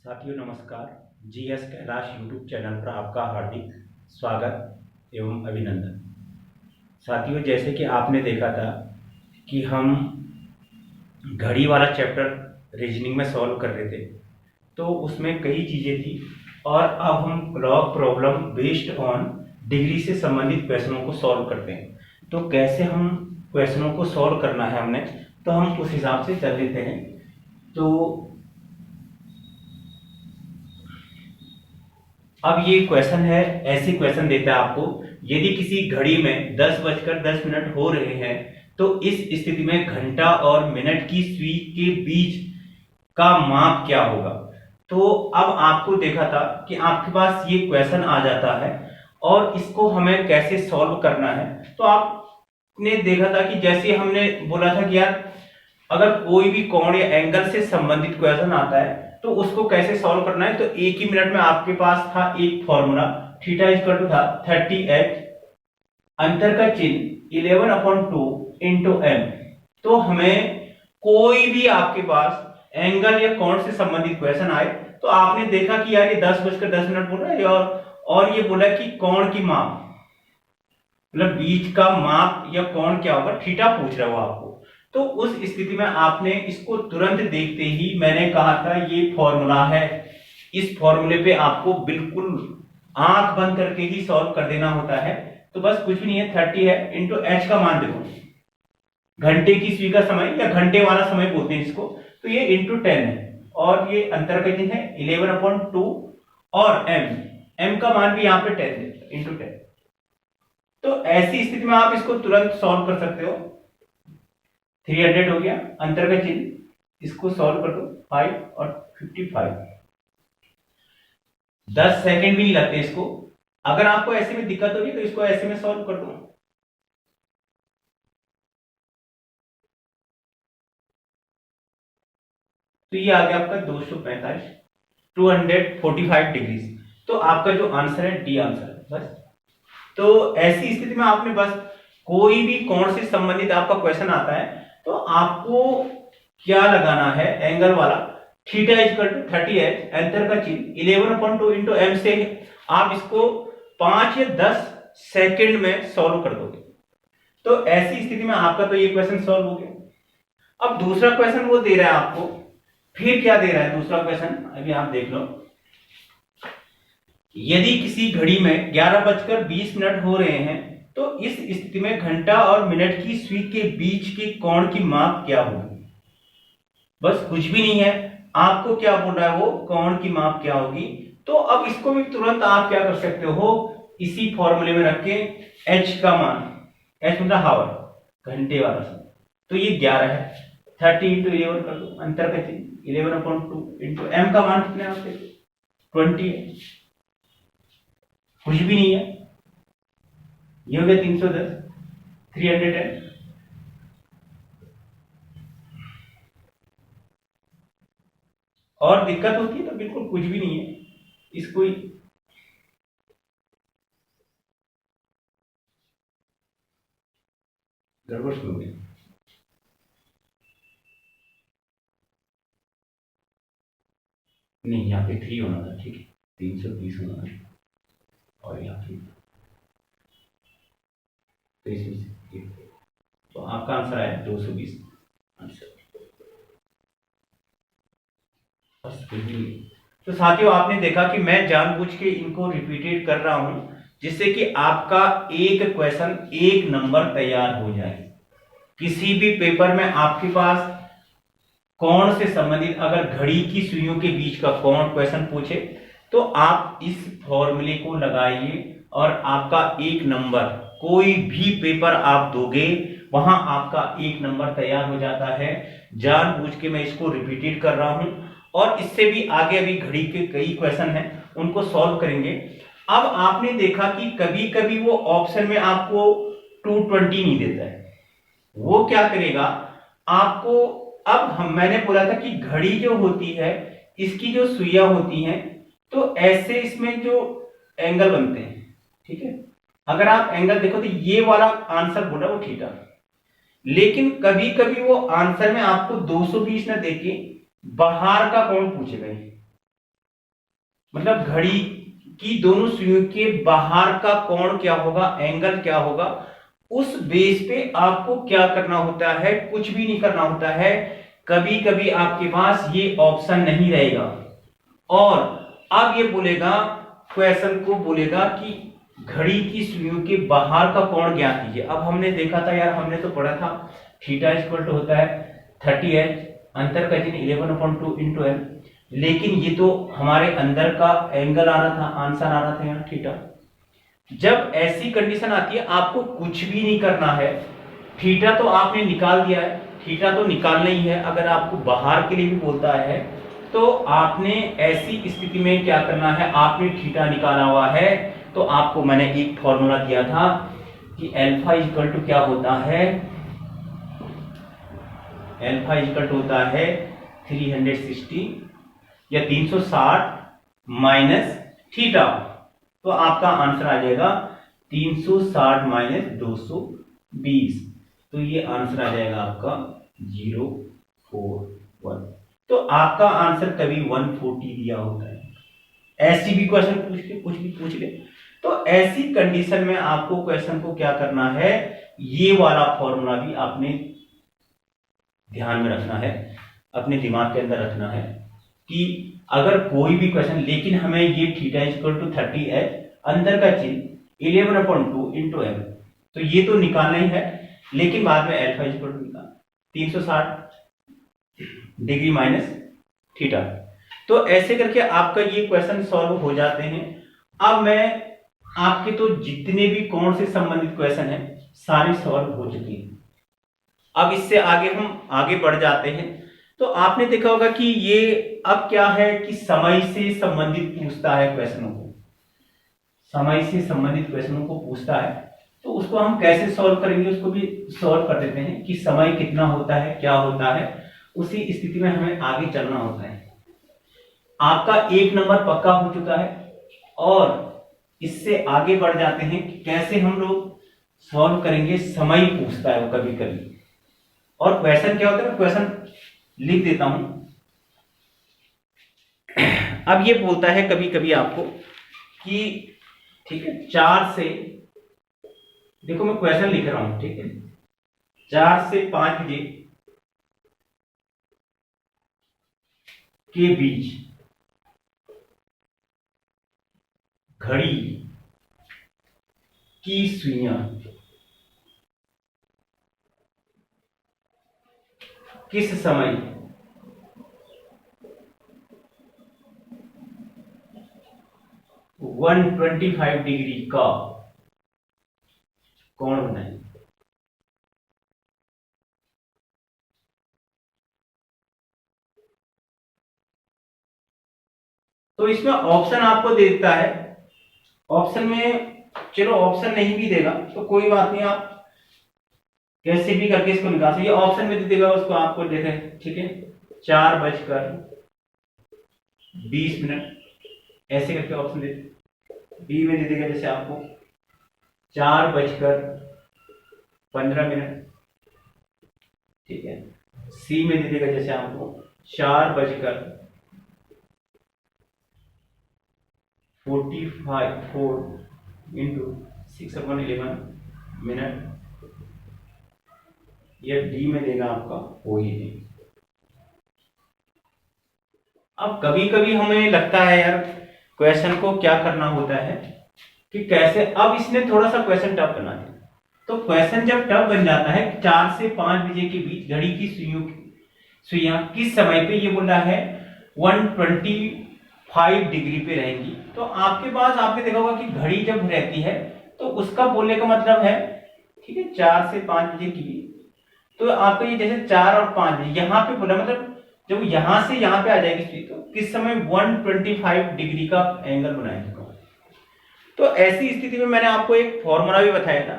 साथियों नमस्कार। GS Kailash YouTube channel पर आपका हार्दिक स्वागत एवं अभिनंदन। साथियों, जैसे कि आपने देखा था कि हम घड़ी वाला चैप्टर रीजनिंग में सॉल्व कर रहे थे, तो उसमें कई चीज़ें थी और अब हम log problem based on degree से संबंधित क्वेश्चनों को सॉल्व करते हैं। तो कैसे हम क्वेश्चनों को सॉल्व करना है हमने, तो हम उस हिसाब से चल लेते हैं। तो अब ये क्वेश्चन है, ऐसी क्वेश्चन देता है आपको, यदि किसी घड़ी में 10:10 हो रहे हैं तो इस स्थिति में घंटा और मिनट की सुई के बीच का माप क्या होगा। तो अब आपको देखा था कि आपके पास ये क्वेश्चन आ जाता है और इसको हमें कैसे सॉल्व करना है। तो आपने देखा था कि जैसे हमने बोला था कि यार अगर कोई भी कोण या एंगल से संबंधित क्वेश्चन आता है तो उसको कैसे सॉल्व करना है। तो एक ही मिनट में आपके पास था एक फॉर्मूला, थीटा इक्वल टू था 30h, अंतर का चिन्ह 11/2 इंटू एम। तो हमें कोई भी आपके पास एंगल या कोण से संबंधित क्वेश्चन आए तो आपने देखा कि यार ये 10:10 बोल रहा है और ये बोला कि कोण की माप, मतलब बीच का माप या कोण क्या होगा, थीटा पूछ रहा हो आपको। तो उस स्थिति में आपने इसको तुरंत देखते ही मैंने कहा था ये फॉर्मूला है, इस फॉर्मूले पे आपको बिल्कुल आंख बंद करके ही सॉल्व कर देना होता है। तो बस कुछ भी नहीं है, 30 है इंटू एच का मान देखो, घंटे की सुई का समय या घंटे वाला समय बोलते हैं इसको, तो ये इंटू 10 है और ये अंतर का चिन्ह है 11/2 और एम का मान भी यहाँ पे 10 है इंटू 10। तो ऐसी स्थिति में आप इसको तुरंत सॉल्व कर सकते हो। 300 हो गया, अंतर का चिन्ह, इसको सॉल्व कर दो 5 और 55, 10 सेकंड भी नहीं लगते इसको। अगर आपको ऐसे में दिक्कत होगी तो इसको ऐसे में सॉल्व कर दो। तो ये आ गया आपका 245 डिग्री। तो आपका जो आंसर है डी आंसर है बस। तो ऐसी स्थिति में आपने बस कोई भी कोण से संबंधित आपका क्वेश्चन आता है तो आपको क्या लगाना है, एंगल वाला, थीटा इक्वल टू 30h, अंतर का चिन्ह 11/2 इंटू एम से आप इसको 5 या 10 सेकंड में सॉल्व कर दोगे। तो ऐसी स्थिति में आपका तो ये क्वेश्चन सॉल्व हो गया। अब दूसरा क्वेश्चन वो दे रहा है आपको, फिर क्या दे रहा है दूसरा क्वेश्चन, अभी आप देख लो। यदि किसी घड़ी में 11:20 हो रहे हैं तो इस स्थिति में घंटा और मिनट की सुई के बीच के कोण की माप क्या होगी। बस कुछ भी नहीं है, आपको क्या बोल रहा है वो, कोण की माप क्या होगी। तो अब इसको भी तुरंत आप क्या कर सकते हो, इसी फॉर्मूले में रख के एच का मान, एच मतलब हावर, घंटे वाला समय, तो ये 11 है, 30 इंटू 11 कर दो, अंतर का चिन्ह 11/2 इंटू एम का मान कितने आपके 20 है, कुछ भी नहीं है, ये हो गया 310, 310। और दिक्कत होती है तो बिल्कुल कुछ भी नहीं है, इसको गड़बड़ शुरू हो गई। नहीं, यहाँ पे 3 होना था, ठीक है, 330 होना था और यहाँ पे तो इसमें से तो आपका आंसर आया 220 आंसर। तो साथियों, आपने देखा कि मैं जानबूझ के इनको रिपीटेड कर रहा हूं जिससे कि आपका एक क्वेश्चन एक नंबर तैयार हो जाए। किसी भी पेपर में आपके पास कोण से संबंधित अगर घड़ी की सुइयों के बीच का कोण क्वेश्चन पूछे तो आप इस फॉर्मूले को लगाइए और आपका एक नंबर, कोई भी पेपर आप दोगे वहां आपका एक नंबर तैयार हो जाता है। जानबूझ के मैं इसको रिपीटेड कर रहा हूं और इससे भी आगे अभी घड़ी के कई क्वेश्चन हैं उनको सॉल्व करेंगे। अब आपने देखा कि कभी कभी वो ऑप्शन में आपको 220 नहीं देता है, वो क्या करेगा आपको, अब मैंने बोला था कि घड़ी जो होती है इसकी जो सुइयां होती हैं तो ऐसे इसमें जो एंगल बनते हैं, ठीक है, अगर आप एंगल देखो तो ये वाला आंसर बोला वो थीटा, लेकिन कभी कभी वो आंसर में आपको 220 ना देके बाहर का कोण पूछेगा, मतलब घड़ी की दोनों सुइयों के बाहर का कोण क्या होगा, एंगल क्या होगा, उस बेस पे आपको क्या करना होता है, कुछ भी नहीं करना होता है। कभी कभी आपके पास ये ऑप्शन नहीं रहेगा और अब ये बोलेगा, क्वेश्चन को बोलेगा कि घड़ी की सुइयों के बाहर का कोण ज्ञात कीजिए। अब हमने देखा था यार, हमने तो पढ़ा था थीटा इक्वल टू होता है 30h, अंतर का चिन्ह 11/2 इंटू एल, लेकिन ये तो हमारे अंदर का एंगल आ रहा था, आंसर आ रहा था यहाँ थीटा। जब ऐसी कंडीशन आती है आपको कुछ भी नहीं करना है, थीटा तो आपने निकाल दिया है, थीटा तो निकालना ही है। अगर आपको बाहर के लिए भी बोलता है तो आपने ऐसी स्थिति में क्या करना है, आपने थीटा निकाला हुआ है तो आपको मैंने एक फॉर्मूला दिया था कि अल्फा इक्वल टू क्या होता है, अल्फा इक्वल टू होता है 360 या 360 माइनस थीटा, तो आपका आंसर आ जाएगा 360 माइनस 220, तो ये आंसर आ जाएगा आपका 041। तो आपका आंसर कभी 140 दिया होता है, ऐसी भी क्वेश्चन पूछ ले, कुछ भी पूछ ले, तो ऐसी कंडीशन में आपको क्वेश्चन को क्या करना है, ये वाला फॉर्मूला भी आपने ध्यान में रखना है, अपने दिमाग के अंदर रखना है कि अगर कोई भी क्वेश्चन, लेकिन हमें ये थीटा इक्वल टू 30h, अंदर का चिन्ह 11/2 इंटू एम, तो ये तो निकालना ही है, लेकिन बाद में अल्फा इक्वल टू निकाल 360 डिग्री माइनस थीटा। तो ऐसे करके आपका ये क्वेश्चन सॉल्व हो जाते हैं। अब मैं आपके तो जितने भी कोण से संबंधित क्वेश्चन है सारे सॉल्व हो चुके हैं। अब इससे आगे हम आगे बढ़ जाते हैं। तो आपने देखा होगा कि ये अब क्या है कि समय से संबंधित पूछता है क्वेश्चनों को, समय से संबंधित क्वेश्चनों को पूछता है, तो उसको हम कैसे सॉल्व करेंगे उसको भी सॉल्व कर देते हैं कि समय कितना होता है, क्या होता है, उसी स्थिति में हमें आगे चलना होता है। आपका 1 नंबर पक्का हो चुका है और इससे आगे बढ़ जाते हैं कि कैसे हम लोग सॉल्व करेंगे। समय पूछता है वो कभी कभी, और क्वेश्चन क्या होता है, क्वेश्चन लिख देता हूं। अब ये बोलता है कभी कभी आपको कि ठीक है 4 से, देखो मैं क्वेश्चन लिख रहा हूं, ठीक है, 4 से 5 बजे के बीच घड़ी की सुइयां किस समय 125 डिग्री का कोण बनाए। तो इसमें ऑप्शन आपको दे देता है, ऑप्शन में चलो ऑप्शन नहीं भी देगा तो कोई बात नहीं, आप कैसे भी करके इसको निकाल सकते। ऑप्शन में दे देगा उसको आपको देखे, ठीक है, 4:20, ऐसे करके ऑप्शन दे, बी में दे देगा जैसे आपको 4:15, ठीक है, सी में दे देगा जैसे आपको 4:45 इंटू 6/11 ये डी में देगा आपका हो ही नहीं। अब कभी कभी हमें लगता है यार क्वेश्चन को क्या करना होता है कि कैसे, अब इसने थोड़ा सा क्वेश्चन टफ बना दिया। तो क्वेश्चन जब टफ बन जाता है 4 से 5 बजे के बीच घड़ी की सुइयां किस समय पे, ये बोल रहा है 125 डिग्री पे रहेंगी, तो आपके पास आपने देखा होगा कि घड़ी जब रहती है तो उसका बोलने का मतलब है, ठीक है, 4 से 5 बजे की बीच, तो आपको ये जैसे 4 और 5 यहां पे बोला, मतलब जब यहां से यहां पे आ जाएगी तो किस समय 125 डिग्री का एंगल बनाएगा। तो ऐसी स्थिति में मैंने आपको एक फॉर्मूला भी बताया था,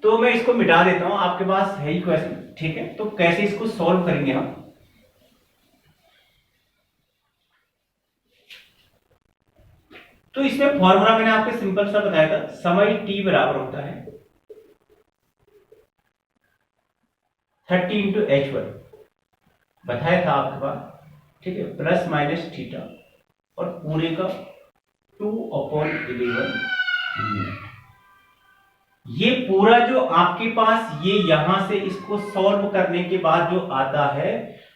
तो मैं इसको मिटा देता हूं, आपके पास है ही क्वेश्चन, ठीक है, तो कैसे इसको सॉल्व करेंगे हम। तो इसमें फॉर्मूला मैंने आपको सिंपल सा बताया था, समय t बराबर होता है 30 इंटू H1 बताया था आपके पास, ठीक है, प्लस माइनस थीटा, और पूरे का 2/11 मिनट। ये पूरा जो आपके पास ये यहां से इसको सॉल्व करने के बाद जो आता है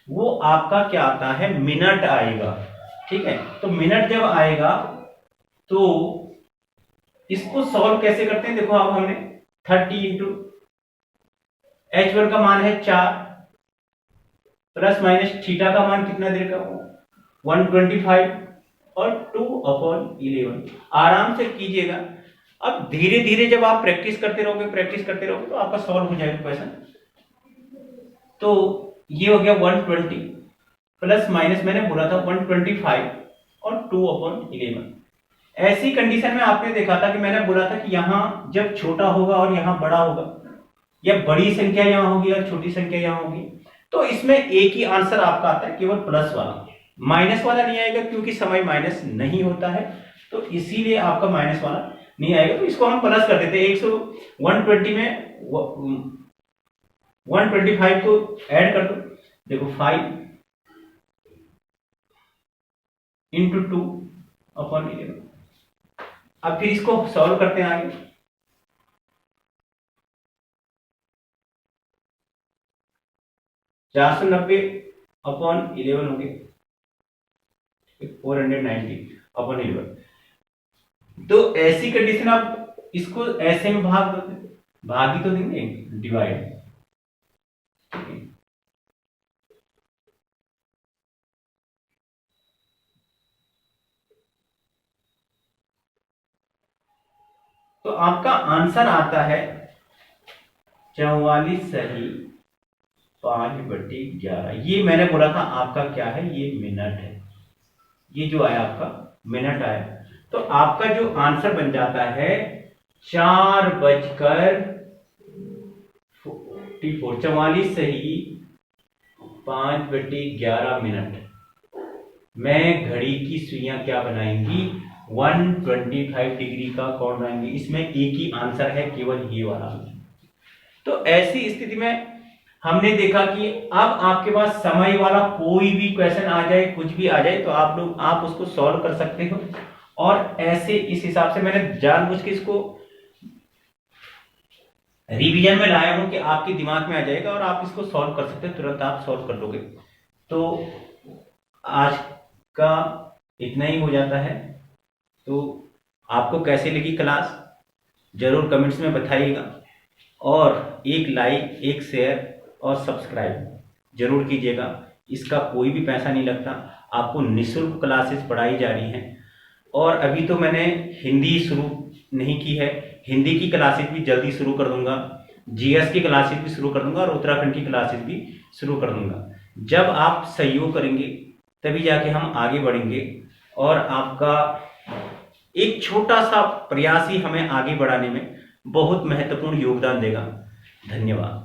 वो आपका क्या आता है, मिनट आएगा। ठीक है, तो मिनट जब आएगा तो इसको सॉल्व कैसे करते हैं, देखो अब हमने 30 इंटू H1 का मान है 4 प्लस माइनस थीटा का मान कितना देर का 125 और 2/11 आराम से कीजिएगा। अब धीरे धीरे जब आप प्रैक्टिस करते रहोगे तो आपका सॉल्व हो जाएगा क्वेश्चन। तो ये हो गया 120 प्लस माइनस मैंने बोला था 125 और 2/11। ऐसी कंडीशन में आपने देखा था कि मैंने बोला था कि यहां जब छोटा होगा और यहां बड़ा होगा, या बड़ी संख्या यहां होगी और छोटी संख्या यहां होगी, तो इसमें एक ही आंसर आपका आता है, केवल प्लस वाला, माइनस वाला नहीं आएगा क्योंकि समय माइनस नहीं होता है, तो इसीलिए आपका माइनस वाला नहीं आएगा। तो इसको हम प्लस कर देते हैं। 120 में 125 को ऐड कर दो, देखो 5 इंटू 2/11। अब फिर इसको सॉल्व करते हैं आगे। चार सौ 490/11 हो गए 490/11। तो ऐसी कंडीशन आप इसको ऐसे में भाग ही तो देंगे, डिवाइड। तो आपका आंसर आता है 44 सही 5/11। ये मैंने बोला था आपका क्या है, ये मिनट है। ये जो आया आपका मिनट आया, तो आपका जो आंसर बन जाता है 4:44। 44 सही 5/11 मिनट। मैं घड़ी की सुइयां क्या बनाएंगी, 125 डिग्री का कोण बनाएंगे। इसमें एक ही आंसर है, केवल ये वाला। तो ऐसी स्थिति में हमने देखा कि अब आपके पास समय वाला कोई भी क्वेश्चन आ जाए, कुछ भी आ जाए, तो आप उसको सॉल्व कर सकते हो। और ऐसे इस हिसाब से मैंने जानबूझ के इसको रिवीजन में लाया हूं कि आपके दिमाग में आ जाएगा और आप इसको सॉल्व कर सकते हो, तुरंत आप सॉल्व कर लोगे। तो आज का इतना ही हो जाता है। तो आपको कैसे लगी क्लास जरूर कमेंट्स में बताइएगा, और एक लाइक, एक शेयर और सब्सक्राइब जरूर कीजिएगा। इसका कोई भी पैसा नहीं लगता, आपको निःशुल्क क्लासेस पढ़ाई जा रही हैं। और अभी तो मैंने हिंदी शुरू नहीं की है, हिंदी की क्लासेस भी जल्दी शुरू कर दूंगा, जीएस की क्लासेस भी शुरू कर दूंगा और उत्तराखंड की क्लासेस भी शुरू कर दूंगा। जब आप सहयोग करेंगे तभी जाके हम आगे बढ़ेंगे, और आपका एक छोटा सा प्रयास ही हमें आगे बढ़ाने में बहुत महत्वपूर्ण योगदान देगा। धन्यवाद।